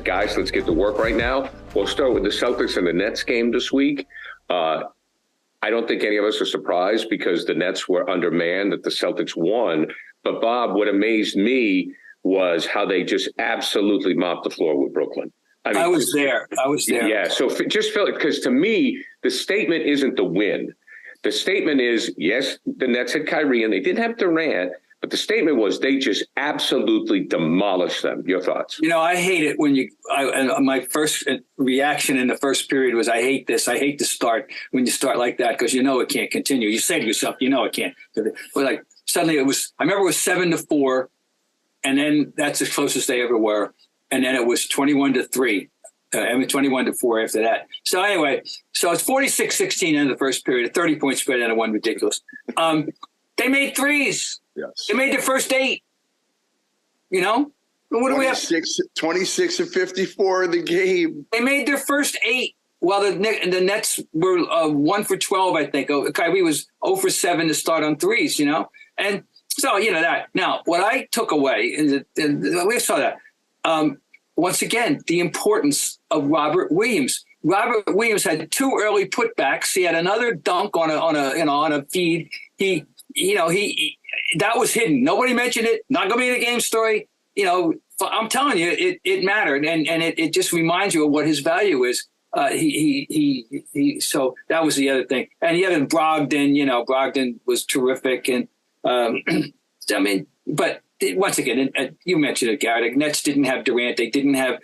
Guys, let's get to work right now. We'll start with the Celtics and the Nets game this week. I don't think any of us are surprised because the Nets were undermanned, that the Celtics won. But, Bob, what amazed me was how they just absolutely mopped the floor with Brooklyn. I mean, I was there. Yeah, so just feel it, because to me, the statement isn't the win. The statement is, yes, the Nets had Kyrie and they didn't have Durant, but the statement was they just absolutely demolished them. Your thoughts? You know, I hate it when my first reaction in the first period was, I hate this. I hate to start when you start like that because you know it can't continue. You say to yourself, you know it can't. But like suddenly I remember it was 7-4, and then that's as close as they ever were. And then it was 21-3. I mean, 21-4 after that. So anyway, so it's 46-16 in the first period, a 30-point spread and a one ridiculous. They made threes. Yes. They made their first 8. You know? What do we have? 26 and 54 in the game. They made their first 8 while the Nets were 1 for 12, I think. Kyrie was 0 for 7 to start on threes, you know? And so, you know, that. Now, what I took away is that we saw that. Once again, the importance of Robert Williams. Robert Williams had 2 early putbacks. He had another dunk on a feed. He that was hidden. Nobody mentioned it. Not going to be in the game story. You know, I'm telling you, it mattered, and it just reminds you of what his value is. So that was the other thing. And the other Brogdon. You know, Brogdon was terrific, and I mean, but. Once again, you mentioned it, Gary. The Nets didn't have Durant. They didn't have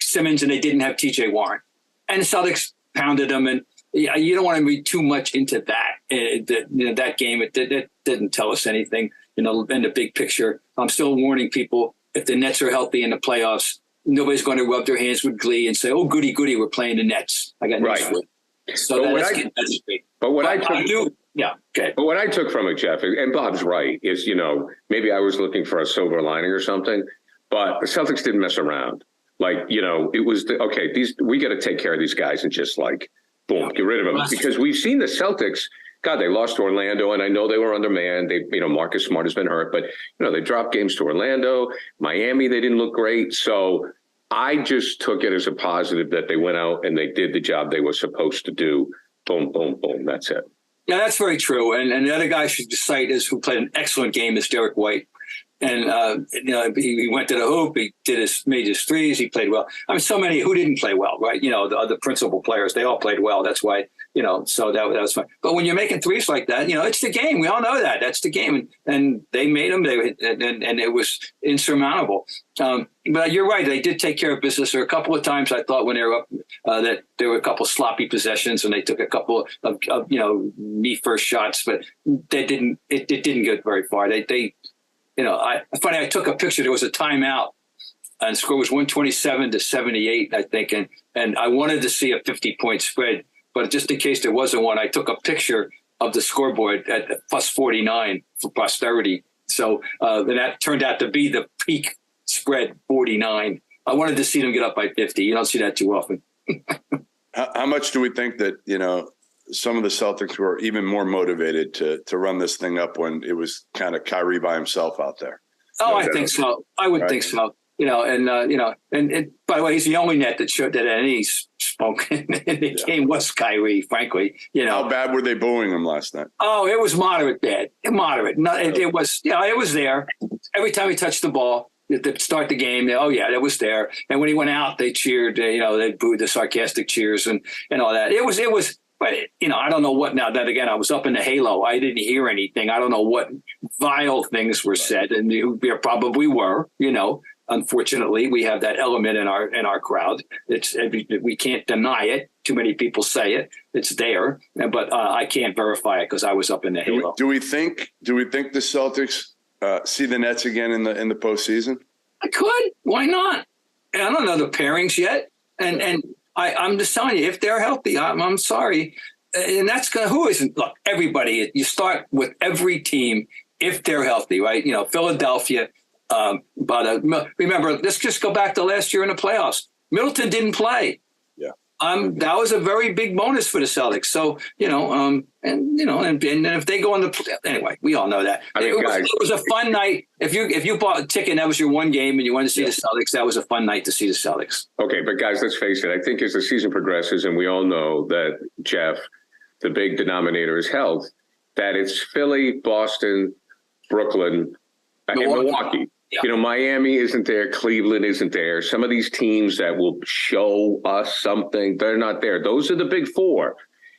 Simmons, and they didn't have T.J. Warren. And the Celtics pounded them. And you don't want to read too much into that. That game, it didn't tell us anything. You know, in the big picture, I'm still warning people: if the Nets are healthy in the playoffs, nobody's going to rub their hands with glee and say, "Oh, goody, goody, we're playing the Nets." I got news for you. So that's big. But what I took. Yeah. Okay. But what I took from it, Jeff, and Bob's right, is, you know, maybe I was looking for a silver lining or something, but the Celtics didn't mess around. Like, you know, it was, we got to take care of these guys and just like, boom, get rid of them. Because we've seen the Celtics, God, they lost to Orlando, and I know they were undermanned. They, you know, Marcus Smart has been hurt, but, you know, they dropped games to Orlando. Miami, they didn't look great. So I just took it as a positive that they went out and they did the job they were supposed to do. Boom, boom, boom. That's it. Yeah, that's very true. And the other guy I should cite who played an excellent game is Derek White. And, you know, he went to the hoop. He made his threes. He played well. I mean, so many who didn't play well, right? You know, the other principal players, they all played well. That's why, you know, so that was fine. But when you're making threes like that, you know, it's the game. We all know that. That's the game. And they made them, and it was insurmountable. But you're right. They did take care of business. There were a couple of times I thought when they were up that there were a couple of sloppy possessions and they took a couple of you know, me first shots, but they didn't. It didn't get very far. They you know, funny. I took a picture. There was a timeout, and the score was 127-78, I think, and I wanted to see a 50-point spread, but just in case there wasn't one, I took a picture of the scoreboard at plus 49 for posterity. So that turned out to be the peak spread, 49. I wanted to see them get up by 50. You don't see that too often. How much do we think that, you know, some of the Celtics were even more motivated to run this thing up when it was kind of Kyrie by himself out there? Oh, I think so. I would think so. You know, and by the way, he's the only net that showed that any spunk in the game was Kyrie, frankly. You know, how bad were they booing him last night? Oh, it was moderate bad. Moderate. It was, you know, it was there. Every time he touched the ball to start the game, oh, yeah, that was there. And when he went out, they cheered, you know, they booed the sarcastic cheers and all that. It was. But, you know, I don't know what now that, again, I was up in the halo. I didn't hear anything. I don't know what vile things were said. And there probably were, you know. Unfortunately, we have that element in our crowd. We can't deny it. Too many people say it. It's there. But I can't verify it because I was up in the halo. Do we think the Celtics see the Nets again in the postseason? I could. Why not? I don't know the pairings yet. And I'm just telling you, if they're healthy, I'm sorry. And that's who isn't. Look, everybody, you start with every team if they're healthy, right? You know, Philadelphia. But remember, let's just go back to last year in the playoffs. Middleton didn't play. Yeah. That was a very big bonus for the Celtics. So, and if they go on anyway, we all know that. It was a fun night. If you bought a ticket and that was your one game and you wanted to see the Celtics, that was a fun night to see the Celtics. Okay, but guys, let's face it. I think as the season progresses, and we all know that, Jeff, the big denominator is health, that it's Philly, Boston, Brooklyn, and Milwaukee. Yeah. Miami isn't there. Cleveland isn't there. Some of these teams that will show us something, they're not there. Those are the big four.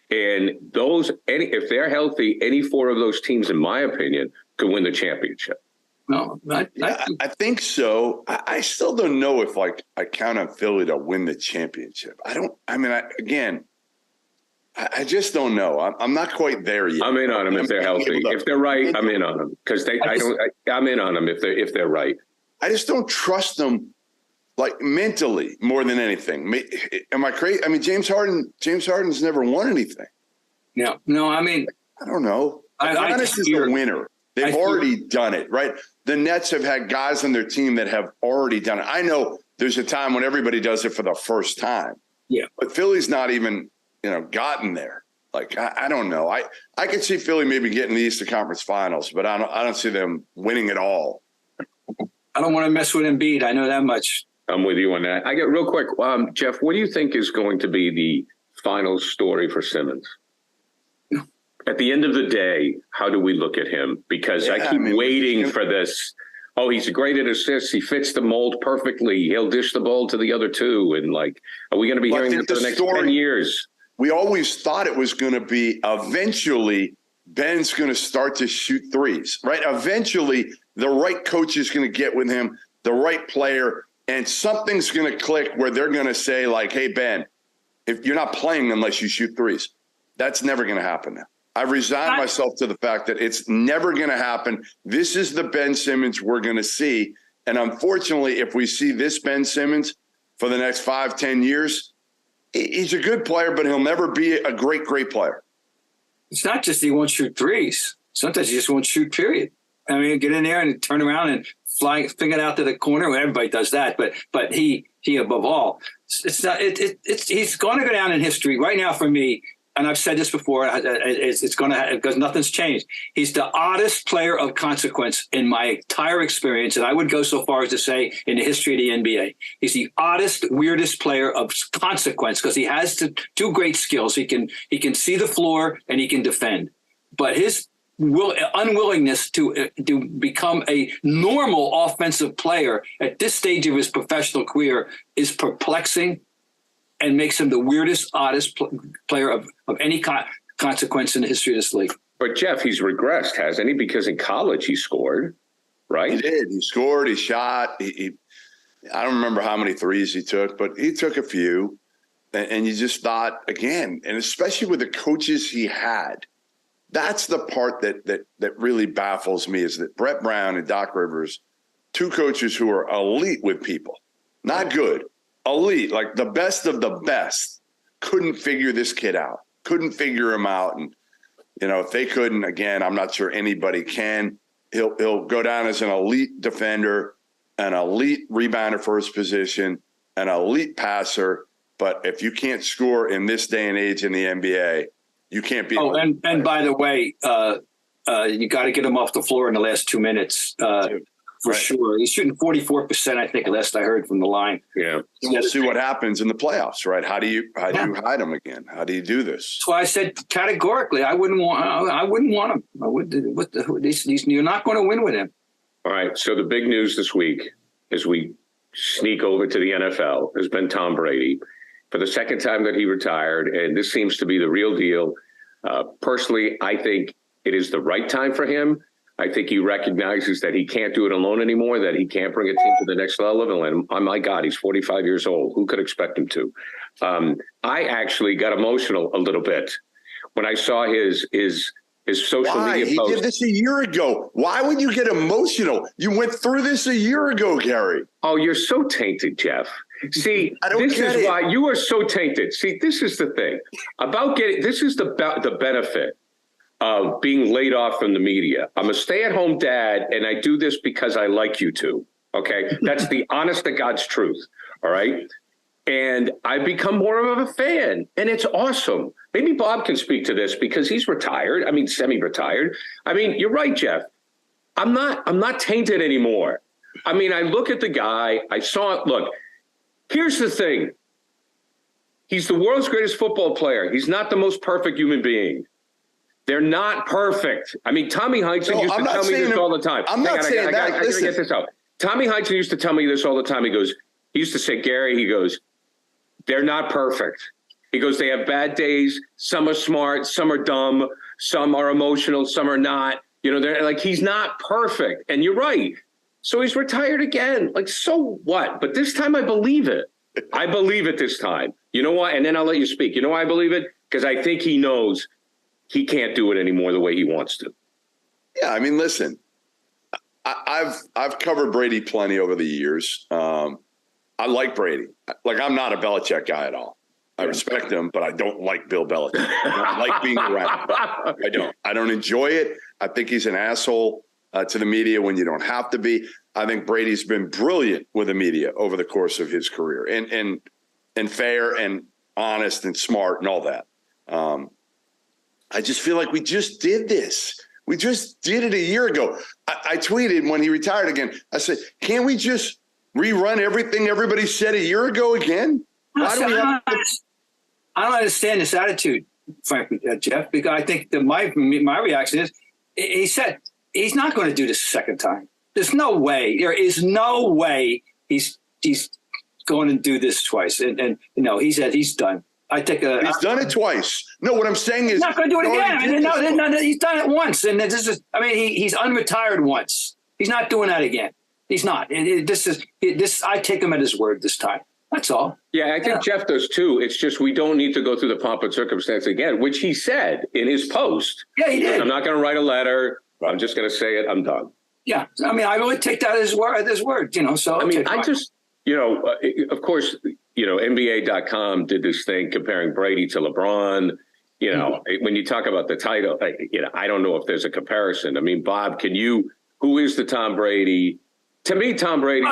And if they're healthy, any four of those teams, in my opinion, could win the championship. No, I think so. I still don't know if I count on Philly to win the championship. I just don't know. I'm not quite there yet. I'm in on them if they're healthy. If they're right, I'm in on them because I'm in on them if they're right. I just don't trust them, mentally more than anything. Am I crazy? I mean, James Harden's never won anything. Yeah. No, I mean, I don't know. Giannis is a winner. They've already done it, right? The Nets have had guys on their team that have already done it. I know there's a time when everybody does it for the first time. Yeah. But Philly's not even gotten there. I don't know. I could see Philly maybe getting the Eastern Conference Finals, but I don't see them winning it all. I don't want to mess with Embiid. I know that much. I'm with you on that. I get real quick, Jeff. What do you think is going to be the final story for Simmons? At the end of the day, how do we look at him? Because I keep waiting for this. Oh, he's great at assists. He fits the mold perfectly. He'll dish the ball to the other two. And are we going to be hearing this for the next 10 years? We always thought it was going to be eventually Ben's going to start to shoot threes, right? Eventually, the right coach is going to get with him, the right player, and something's going to click where they're going to say, hey, Ben, if you're not playing unless you shoot threes. That's never going to happen now. I've resigned myself to the fact that it's never going to happen. This is the Ben Simmons we're going to see. And unfortunately, if we see this Ben Simmons for the next 5-10 years, he's a good player, but he'll never be a great, great player. It's not just he won't shoot threes. Sometimes he just won't shoot, period. I mean, get in there and turn around and finger it out to the corner. Well, everybody does that, but he above all, it's not. He's going to go down in history right now for me. And I've said this before. It's going to because nothing's changed. He's the oddest player of consequence in my entire experience, and I would go so far as to say in the history of the NBA. He's the oddest, weirdest player of consequence because he has two great skills. He can see the floor and he can defend, but his unwillingness to become a normal offensive player at this stage of his professional career is perplexing. And makes him the weirdest, oddest player of any consequence in the history of this league. But, Jeff, he's regressed, hasn't he? Because in college he scored, right? He did. He scored. He shot. I don't remember how many threes he took, but he took a few. And you just thought, again, and especially with the coaches he had, that's the part that really baffles me is that Brett Brown and Doc Rivers, two coaches who are elite with people, not good. Elite, like the best of the best, couldn't figure this kid out, couldn't figure him out. And, if they couldn't, again, I'm not sure anybody can. He'll go down as an elite defender, an elite rebounder for his position, an elite passer. But if you can't score in this day and age in the NBA, you can't be. Oh, and by the way, you got to get him off the floor in the last 2 minutes. For sure. He's shooting 44%, I think, last I heard from the line. Yeah. We'll see what happens in the playoffs, right? How do you hide him again? How do you do this? That's why I said categorically, I wouldn't want him. You're not going to win with him. All right. So the big news this week as we sneak over to the NFL has been Tom Brady. For the second time that he retired, and this seems to be the real deal. Personally, I think it is the right time for him. I think he recognizes that he can't do it alone anymore, that he can't bring a team to the next level. And oh my God, he's 45 years old. Who could expect him to? I actually got emotional a little bit when I saw his social media post. He did this a year ago. Why would you get emotional? You went through this a year ago, Gary. Oh, you're so tainted, Jeff. See, this is why you are so tainted. See, this is the thing about this is the benefit of being laid off from the media. I'm a stay-at-home dad, and I do this because I like you to, okay? That's the honest to God's truth, all right? And I've become more of a fan, and it's awesome. Maybe Bob can speak to this because he's retired. I mean, semi-retired. I mean, you're right, Jeff. I'm not tainted anymore. I mean, I look at the guy. I saw it. Look, here's the thing. He's the world's greatest football player. He's not the most perfect human being. They're not perfect. I mean, Tommy Heinsohn used to tell me this all the time. I'm not saying that. I gotta get this out. Tommy Heinsohn used to tell me this all the time. He used to say, Gary, he goes, they're not perfect. He goes, they have bad days. Some are smart, some are dumb, some are emotional, some are not. You know, they're like, he's not perfect. And you're right. So he's retired again. Like, so what? But this time I believe it. I believe it this time. You know why? And then I'll let you speak. You know why I believe it? Because I think he knows he can't do it anymore the way he wants to. Yeah, I mean, listen, I've covered Brady plenty over the years. I like Brady. Like, I'm not a Belichick guy at all. I respect him, but I don't like Bill Belichick. I don't like being around him. I don't. I don't enjoy it. I think he's an asshole to the media when you don't have to be. I think Brady's been brilliant with the media over the course of his career, and fair and honest and smart and all that. I just feel like we just did this. We just did it a year ago. I tweeted when he retired again. I said, can't we just rerun everything everybody said a year ago again? Why do we have to? I don't understand this attitude, frankly, Jeff, because I think that my reaction is he said he's not going to do this a second time. There's no way. There is no way he's going to do this twice. And you know, he said he's done. I think he's done it twice. No, what I'm saying is he's not going to do it again. No, he's done it once, and this is. I mean, he's unretired once. He's not doing that again. He's not. This. I take him at his word this time. That's all. Yeah, I think Jeff does too. It's just we don't need to go through the pomp and circumstance again, which he said in his post. Yeah, he did. I'm not going to write a letter. I'm just going to say it. I'm done. Yeah, I mean, I really take that as word. You know, so I mean, I just, you know, of course, you know, NBA.com did this thing comparing Brady to LeBron. You know, when you talk about the title, you know, I don't know if there's a comparison. I mean, Bob, who is the Tom Brady? To me, Tom Brady's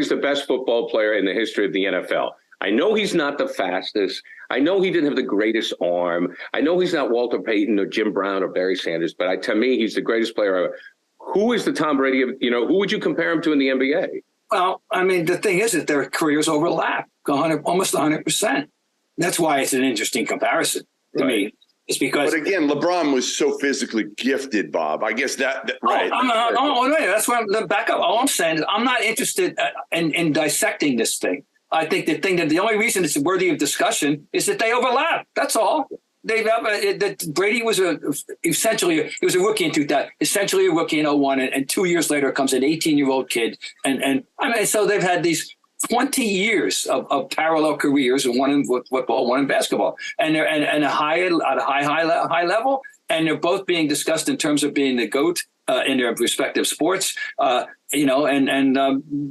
the best football player in the history of the NFL. I know he's not the fastest. I know he didn't have the greatest arm. I know he's not Walter Payton or Jim Brown or Barry Sanders, but to me, he's the greatest player ever. Who is the Tom Brady of, you know, who would you compare him to in the NBA? Well, I mean, the thing is that their careers overlap almost 100%. That's why it's an interesting comparison to me. It's because, but again, LeBron was so physically gifted, Bob. I guess that right. That's why I'm back up. All I'm saying is I'm not interested in dissecting this thing. I think the only reason it's worthy of discussion is that they overlap. That's all. Brady was essentially he was a rookie in 2000, essentially a rookie in 2001, and 2 years later comes an 18-year-old kid, and I mean, so they've had these 20 years of parallel careers, and one in football, one in basketball, and they're at a high level, and they're both being discussed in terms of being the GOAT in their respective sports. You know,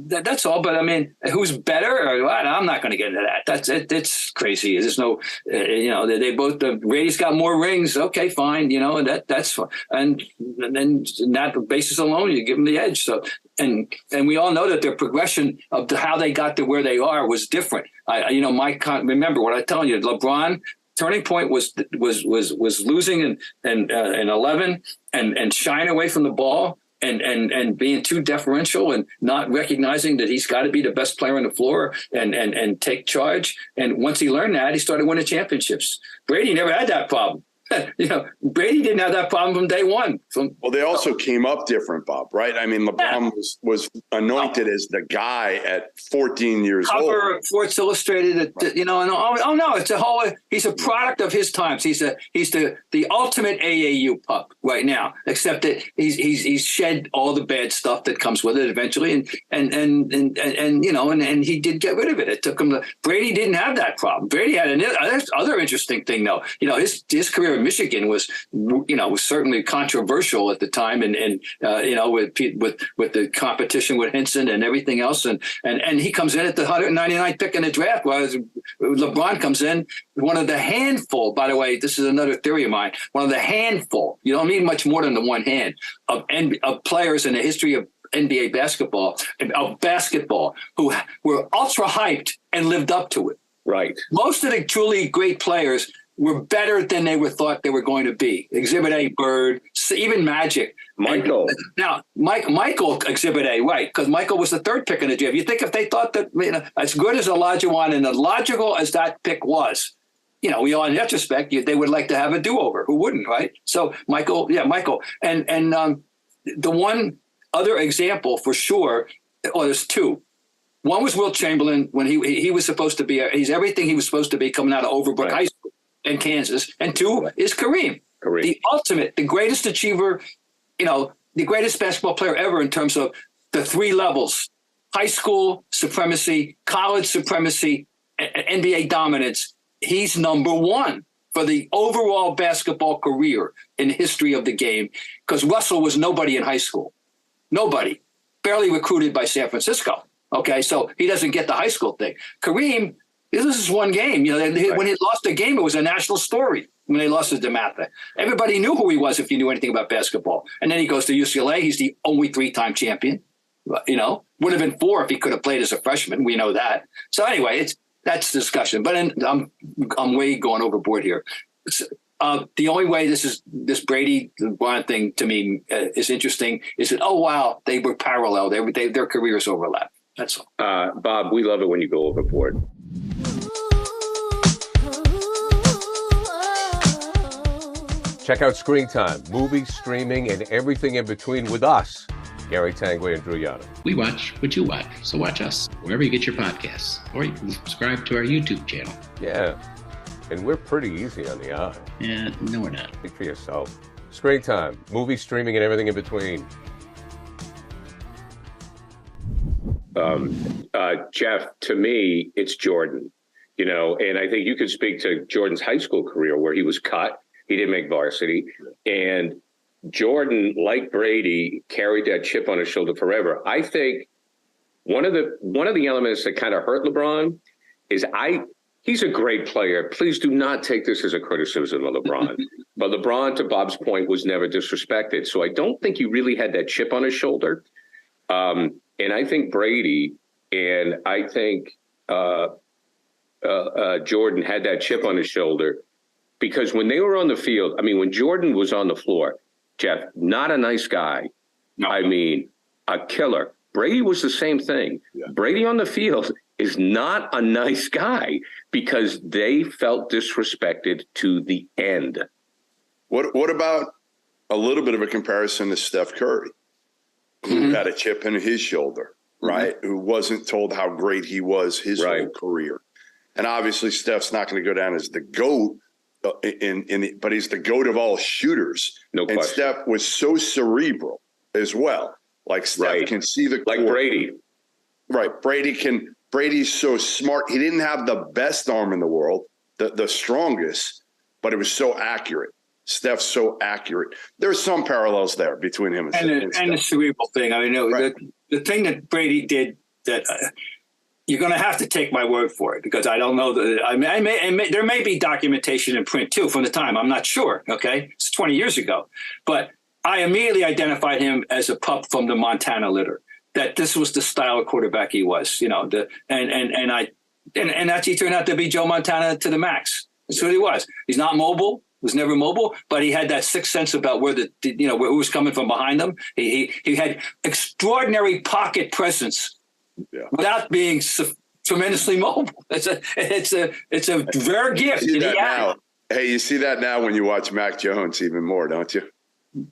that's all. But I mean, who's better? I'm not going to get into that. That's it. It's crazy. There's no, you know, they both, the Brady's got more rings. Okay, fine. You know, that's fine. And then that basis alone, you give them the edge. So, and we all know that their progression of how they got to where they are was different. Remember what I'm telling you, LeBron. Turning point was losing in 11 and shying away from the ball and being too deferential and not recognizing that he's got to be the best player on the floor and take charge. And once he learned that, he started winning championships. Brady never had that problem. You know, Brady didn't have that problem from day one. Well, they also came up different, Bob, right? I mean, LeBron was anointed as the guy at 14 years old. Cover of Sports Illustrated, you know, and no, it's a whole. He's a product of his times. He's the ultimate AAU pup right now, except that he's shed all the bad stuff that comes with it eventually, and you know, and he did get rid of it. It took him to. Brady didn't have that problem. Brady had another interesting thing though. You know, his career in Michigan was certainly controversial at the time, and you know, with the competition with Henson and everything else, and he comes in at the 199th pick in the draft, whereas LeBron comes in one of the handful. By the way, this is another theory of mine. One of the handful. You don't need much more than the one hand of players in the history of NBA basketball, of basketball, who were ultra hyped and lived up to it. Right. Most of the truly great players were better than they were thought they were going to be. Exhibit A, Bird, even Magic. Michael. Michael, Exhibit A, right, because Michael was the third pick in the draft. You think if they thought that, as good as Olajuwon and as logical as that pick was, we all in retrospect, they would like to have a do-over. Who wouldn't, right? So Michael. And the one other example for sure, there's two. One was Wilt Chamberlain when he was supposed to be, he's everything he was supposed to be coming out of Overbrook High School in Kansas. And two is Kareem. The ultimate, the greatest achiever, the greatest basketball player ever in terms of the three levels: high school supremacy, college supremacy, NBA dominance. He's number one for the overall basketball career in the history of the game, because Russell was nobody in high school. Nobody. Barely recruited by San Francisco. Okay, so he doesn't get the high school thing. Kareem, this is one game. When he lost a game, it was a national story when they lost to DeMatha. Everybody knew who he was if you knew anything about basketball. And then he goes to UCLA. He's the only three-time champion. Would have been four if he could have played as a freshman. We know that. So anyway, that's discussion. But I'm way going overboard here. The only way this Brady LeBron thing to me is interesting is that, oh wow, they were parallel. Their careers overlap. That's all. Bob, we love it when you go overboard. Check out Screen Time, movies, streaming, and everything in between with us, Gary Tanguay and Drew Yada. We watch what you watch, so watch us wherever you get your podcasts, or you can subscribe to our YouTube channel. Yeah, and we're pretty easy on the eye. Yeah, no, we're not. Speak for yourself. Screen Time, movies, streaming, and everything in between. Jeff, to me, it's Jordan, and I think you could speak to Jordan's high school career where he was cut. He didn't make varsity. And Jordan, like Brady, carried that chip on his shoulder forever. I think one of the elements that kind of hurt LeBron is he's a great player. Please do not take this as a criticism of LeBron. But LeBron, to Bob's point, was never disrespected. So I don't think he really had that chip on his shoulder. And I think Brady and I think Jordan had that chip on his shoulder because when they were on the field, when Jordan was on the floor, Jeff, not a nice guy. No. A killer. Brady was the same thing. Yeah. Brady on the field is not a nice guy because they felt disrespected to the end. What about a little bit of a comparison to Steph Curry, who had a chip in his shoulder, right? Who wasn't told how great he was his whole career. And obviously Steph's not going to go down as the GOAT, but he's the GOAT of all shooters. No question. And Steph was so cerebral as well. Like Steph can see the court. Like Brady. Right. Brady's so smart. He didn't have the best arm in the world, the strongest, but it was so accurate. Steph's so accurate. There's some parallels there between him and the cerebral thing. The thing that Brady did that you're going to have to take my word for it because I don't know that there may be documentation in print too from the time. I'm not sure. Okay. It's 20 years ago, but I immediately identified him as a pup from the Montana litter, that this was the style of quarterback he was, and actually turned out to be Joe Montana to the max. That's who he was. He's not mobile. Was never mobile, but he had that sixth sense about where who was coming from behind him. He had extraordinary pocket presence without being tremendously mobile. It's a rare gift. You see that now when you watch Mac Jones even more, don't you?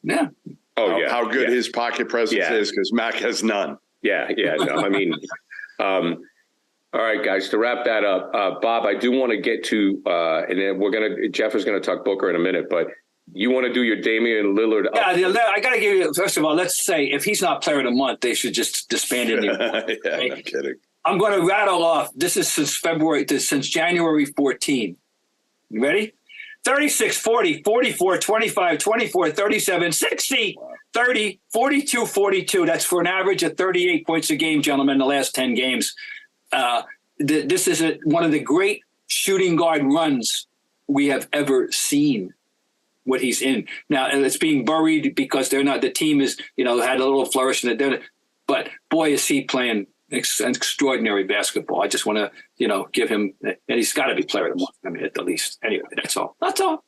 Yeah. Oh yeah. How good his pocket presence is because Mac has none. Yeah. No, all right, guys, to wrap that up, Bob, I do want to get to, and then Jeff is going to talk Booker in a minute, but you want to do your Damian Lillard. I got to give you, first of all, let's say if he's not player of the month, they should just disband him. No kidding. I'm going to rattle off. This is since January 14. You ready? 36, 40, 44, 25, 24, 37, 60, 30, 42, 42. That's for an average of 38 points a game, gentlemen, the last 10 games. This is one of the great shooting guard runs we have ever seen. What he's in now, and it's being buried because they're not. The team is, had a little flourish, and But boy, is he playing extraordinary basketball. I just want to, give him, and he's got to be player of the month. I mean, at the least. Anyway, that's all. That's all.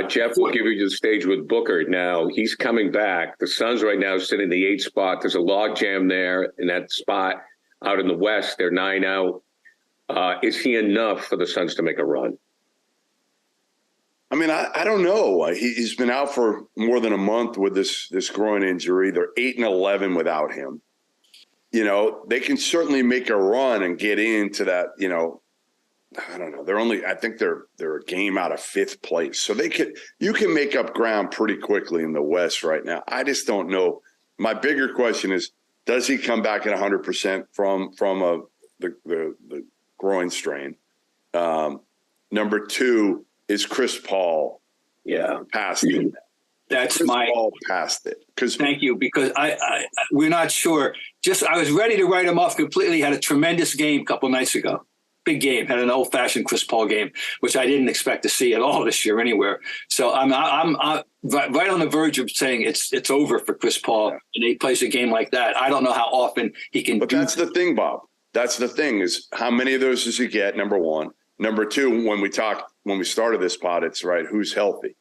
Jeff, we'll give you the stage with Booker. Now, he's coming back. The Suns right now sit in the 8th spot. There's a log jam there in that spot out in the West. They're 9 out. Is he enough for the Suns to make a run? I mean, I don't know. He's been out for more than a month with this groin injury. They're 8-11 without him. They can certainly make a run and get into that, I don't know. I think they're a game out of 5th place. So you can make up ground pretty quickly in the West right now. I just don't know. My bigger question is, does he come back at 100% from the groin strain? Number 2, is Chris Paul past it? That's Chris Paul past it. Thank you, because we're not sure. I was ready to write him off completely. Had a tremendous game a couple nights ago. Big game. Had an old-fashioned Chris Paul game, which I didn't expect to see at all this year anywhere. So I'm right on the verge of saying it's over for Chris Paul, and he plays a game like that. I don't know how often he can. But that's the thing, Bob. That's the thing, is how many of those does he get? Number 1. Number 2, when we started this pod, it's right, who's healthy?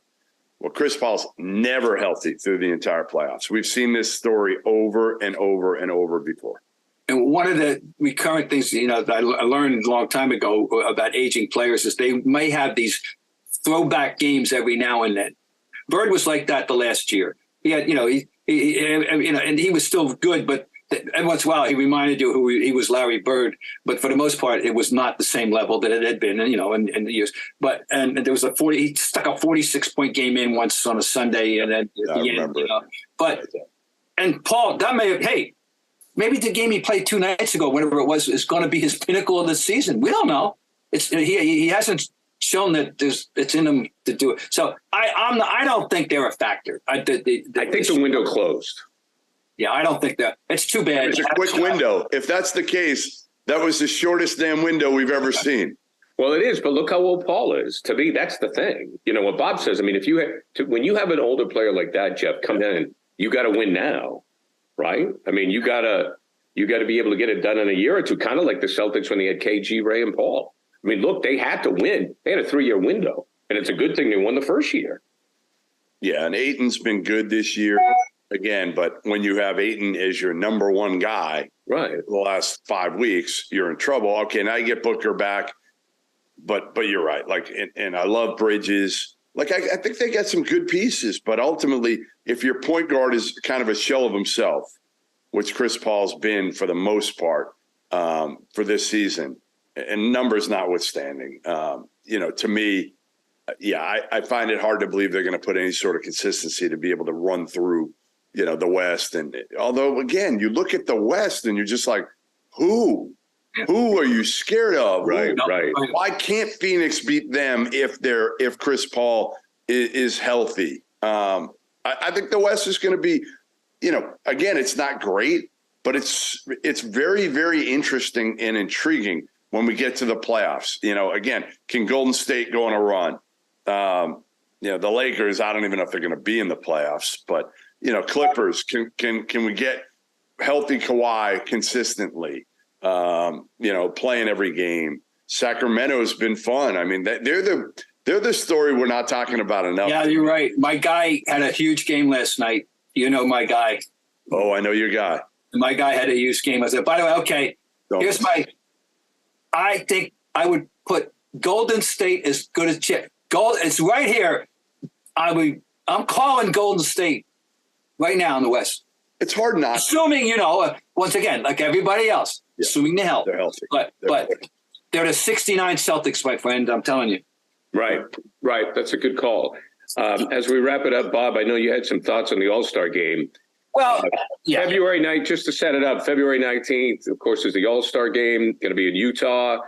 Well, Chris Paul's never healthy through the entire playoffs. We've seen this story over and over and over before. And one of the recurrent things, that I learned a long time ago about aging players is they may have these throwback games every now and then. Bird was like that the last year. He had, and he was still good, but every once in a while, he reminded you who he was, Larry Bird. But for the most part, it was not the same level that it had been, in the years. And there was he stuck a 46-point game in once on a Sunday, and then at the end, and Paul, that may have, maybe the game he played 2 nights ago, whatever it was, is going to be his pinnacle of the season. We don't know. He hasn't shown that it's in him to do it. So I don't think they're a factor. I think the window closed. Yeah, I don't think that. It's too bad. It's a quick window. If that's the case, that was the shortest damn window we've ever seen. Well, it is, but look how old Paul is. To me, that's the thing. What Bob says. I mean, when you have an older player like that, Jeff, come in, you got to win now, right? I mean, you got to be able to get it done in a year or two, kind of like the Celtics when they had KG, Ray, and Paul. I mean, look, they had to win. They had a 3-year window, and it's a good thing they won the first year. Yeah, and Ayton's been good this year. Again, but when you have Ayton as your number 1 guy, right, the last 5 weeks, you're in trouble. Okay, now you get Booker back, but you're right. Like, and I love Bridges. Like, I think they got some good pieces, but ultimately, if your point guard is kind of a shell of himself, which Chris Paul's been for the most part for this season, and numbers notwithstanding, to me, I find it hard to believe they're going to put any sort of consistency to be able to run through the West. And although, again, you look at the West and you're just like, who are you scared of? Right. Why can't Phoenix beat them if Chris Paul is healthy? I think the West is going to be, again, it's not great, but it's very, very interesting and intriguing when we get to the playoffs. Again, can Golden State go on a run? The Lakers, I don't even know if they're going to be in the playoffs, but Clippers, can we get healthy Kawhi consistently? Playing every game. Sacramento's been fun. I mean, they're the story we're not talking about enough. Yeah, you're right. My guy had a huge game last night. My guy. Oh, I know your guy. My guy had a huge game. I said, by the way, okay, I think I would put Golden State as good as Chip. It's right here. I'm calling Golden State right now in the West. It's hard not. Assuming, once again, like everybody else, assuming they're healthy. They're healthy. But they're the 69 Celtics, my friend. I'm telling you. Right. That's a good call. As we wrap it up, Bob, I know you had some thoughts on the All-Star game. Well, February night, just to set it up, February 19th, of course, is the All-Star game, going to be in Utah.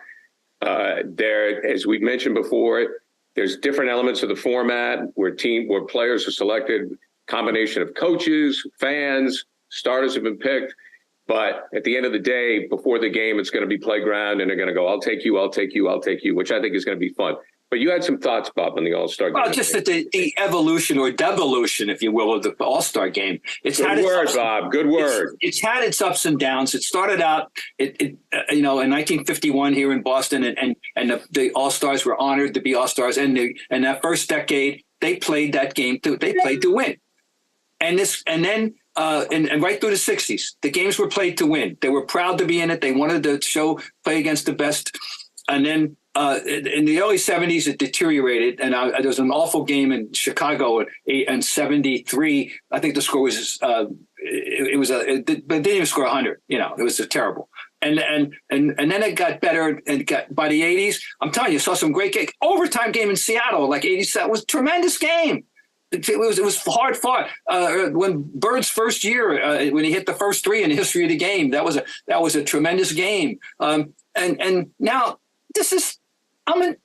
There, as we've mentioned before, there's different elements of the format where players are selected, combination of coaches, fans, starters have been picked. But at the end of the day, before the game, it's going to be playground, and they're going to go, I'll take you, I'll take you, I'll take you, which I think is going to be fun. But you had some thoughts, Bob, on the All-Star game. Well, just that the evolution or devolution, if you will, of the All-Star game. Good word, Bob. Good word. It's had its ups and downs. It started out, in 1951 here in Boston, and the All-Stars were honored to be All-Stars. And that first decade, they played that game to win. And then right through the 60s, the games were played to win. They were proud to be in it. They wanted to play against the best. And then in the early 70s, it deteriorated. And there was an awful game in Chicago in 73. I think the score was, but they didn't even score 100. It was terrible. And then it got better. And by the 80s, I'm telling you, saw some great game. Overtime game in Seattle, like 87, was a tremendous game. It was hard fought. When Bird's first year, when he hit the first three in the history of the game, that was a tremendous game. And now this is, I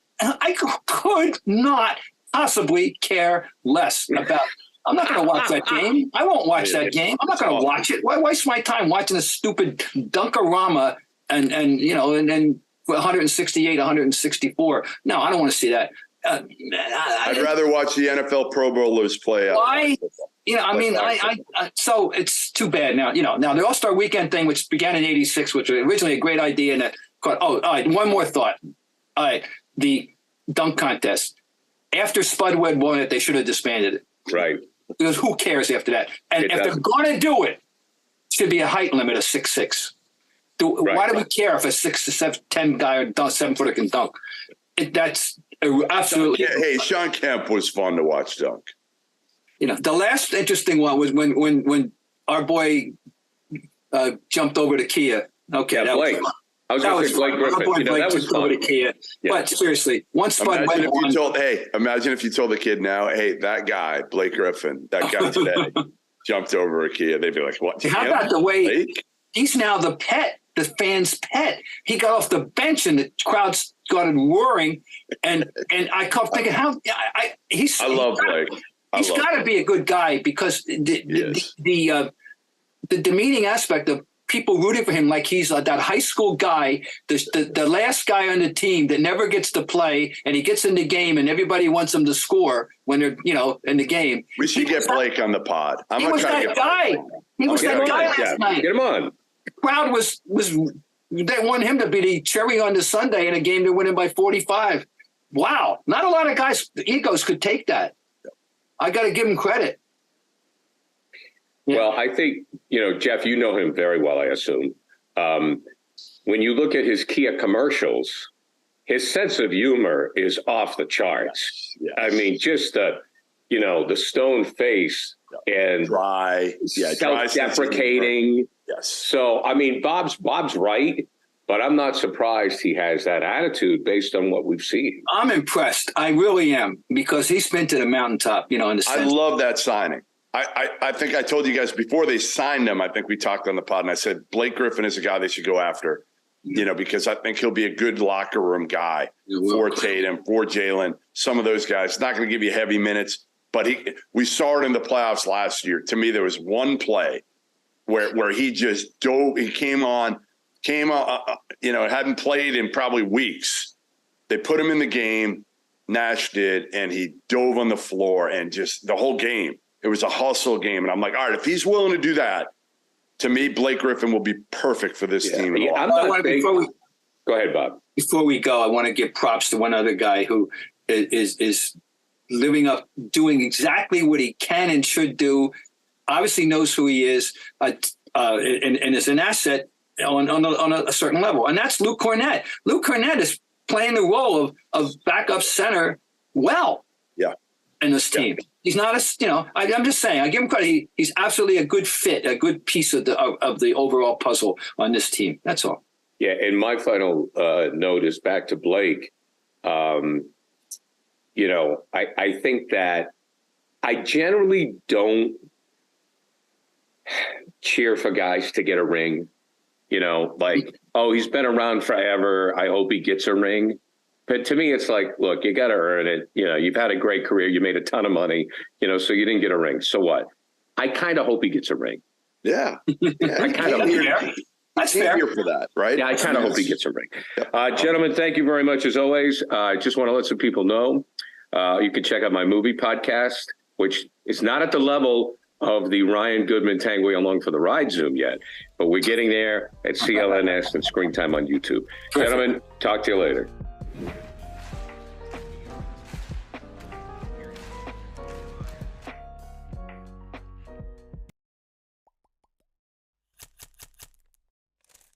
could not possibly care less about. I'm not going to watch that game. I won't watch that game. I'm not going to watch it. Why waste my time watching a stupid Dunkarama and 168, 164? No, I don't want to see that. I'd rather watch the NFL Pro Bowlers play out. Why? So it's too bad now. Now the All-Star Weekend thing, which began in '86, which was originally a great idea, and all right. One more thought. All right, the dunk contest. After Spud-Webb won it, they should have disbanded it. Right. Because who cares after that? And if they're going to do it, should be a height limit of 6'6". Why do we care if a 6 to 7, 10 guy or 7 footer can dunk? That's absolutely. Hey, Sean Kemp was fun to watch dunk. The last interesting one was when our boy jumped over to Kia. Okay, yeah, Blake. I was going to say Blake Griffin. That was fun. Kia. Yeah. But seriously, once Spud went on. Imagine if you told the kid now, hey, that guy, Blake Griffin, that guy today jumped over a Kia. They'd be like, what? How about the way Blake? He's now the pet, the fan's pet. He got off the bench and the crowd started roaring. And I kept thinking, I love Blake. He's got to be a good guy because the demeaning aspect of people rooting for him, like he's that high school guy, the last guy on the team that never gets to play, and he gets in the game, and everybody wants him to score when they're in the game. We should get Blake on the pod. He was that guy. He was that guy last night. Get him on. The crowd was they want him to be the cherry on the Sunday in a game they're winning by 45. Wow, not a lot of guys' egos could take that. I got to give him credit. Yeah. Well, I think, Jeff, you know him very well, I assume. When you look at his Kia commercials, his sense of humor is off the charts. Yes. I mean, just the stone face and dry, self-deprecating. Yes. So, I mean, Bob's right, but I'm not surprised he has that attitude based on what we've seen. I'm impressed. I really am, because he's been to the mountaintop, in the sense. I love that signing. I think I told you guys before they signed him, I think we talked on the pod, and I said Blake Griffin is a guy they should go after, because I think he'll be a good locker room guy for Tatum, for Jalen, some of those guys. Not going to give you heavy minutes, but we saw it in the playoffs last year. To me, there was one play where he just dove. He came on, hadn't played in probably weeks. They put him in the game, Nash did, and he dove on the floor and just the whole game. It was a hustle game. And I'm like, all right, if he's willing to do that, to me, Blake Griffin will be perfect for this team. Go ahead, Bob. Before we go, I want to give props to one other guy who is living up, doing exactly what he can and should do. Obviously knows who he is, and is an asset on a certain level. And that's Luke Cornett. Luke Cornett is playing the role of backup center well in this team. Yeah. He's not I'm just saying, I give him credit. He's absolutely a good fit, a good piece of the overall puzzle on this team. That's all. Yeah. And my final note is back to Blake. I think that I generally don't cheer for guys to get a ring, he's been around forever. I hope he gets a ring. But to me, it's like, look, you got to earn it. You've had a great career. You made a ton of money, so you didn't get a ring. So what? I kind of hope he gets a ring. Yeah. I kind of That's Came fair. here for that, right? Yeah, I kind of hope he gets a ring. Gentlemen, thank you very much as always. I just want to let some people know you can check out my movie podcast, which is not at the level of the Ryan Goodman Tanguay Along for the Ride Zoom yet, but we're getting there at CLNS and Screen Time on YouTube. Perfect. Gentlemen, talk to you later.